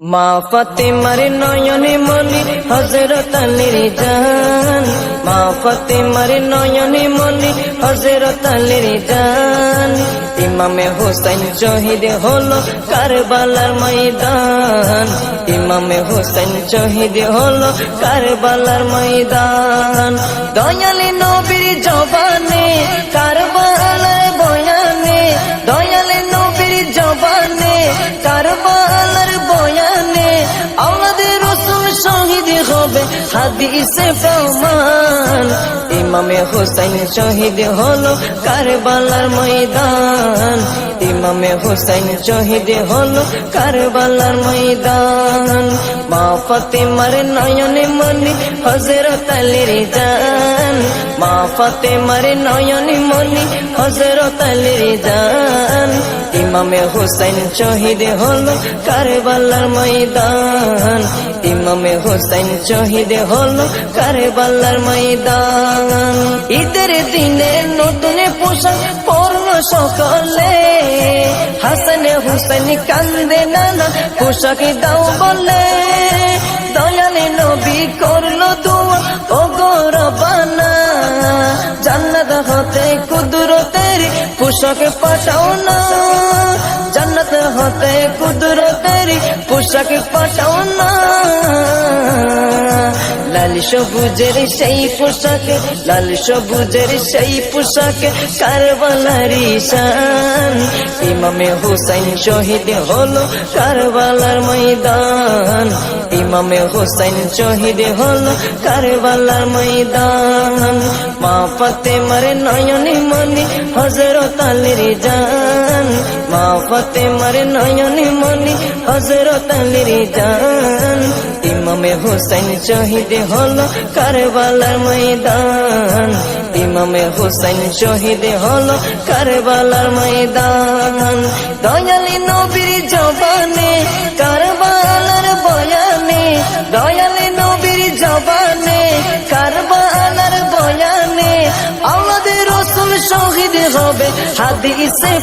মা ফাতেমার নয়নে মনি হযরত আলীর জান, মা ফাতেমার নয়নে মনি হযরত আলীর জান। ইমামে হোসেন শহীদ হলো কারবালার ময়দান, ইমামে হোসেন শহীদ হলো কারবালার ময়দান। দয়ালে নবীর জবানে কারবালার বয়ানে, দয়ালে নবীর জবানে কারবালার বয়ানে আওলাদের রাসূল শহীদ হবে হাদিসে প্রমাণ। ইমামে হোসেন শহীদ হলো কারবালার ময়দান, ইমামে হোসেন শহীদ হলো কারবালার ময়দান। মা ফাতেমার নয়নে মনি হযরত আলীর জান, মা ফাতেমার নয়নে মনি হযরত আলীর জান। ইমামে হোসেন শহীদ হলো কারবালার ময়দান, ইমামে হোসেন শহীদ হলো কারবালার ময়দান। ঈদের দিনে নতুন পোশাক পরলো সকলে, হাসান হুসেন কান্দে নানা পোশাক দাও বলে। দয়ালে নবী করলো দোয়া ও গো রব্বানা, জান্নাত হতে কুদরতের পোশাক পাঠাও না, জান্নাত হতে কুদরতের পোশাক পাঠাও না। লাল সবুজের সেই পোশাকে, লাল সবুজের সেই পোশাকে কারবালারি শান। ইমামে হোসেন শহীদ হলো কারবালার ময়দান, ইমামে হোসেন শহীদ হলো কারবালার ময়দান। মা ফাতেমার নয়নে মনি হযরত আলীর জান, মা ফাতেমার নয়নে মনি হযরত আলীর জান। ইমামে হোসেন শহীদ হলো কারবালার ময়দান, ইমামে হোসেন শহীদ হলো কারবালার ময়দান। দয়ালি নবীর জবানে কারবালার বয়ানে, দয়ালি নবীর জবানে কারবালার বয়ানে আওলাদের রাসূল শহীদ হবে হাদিসে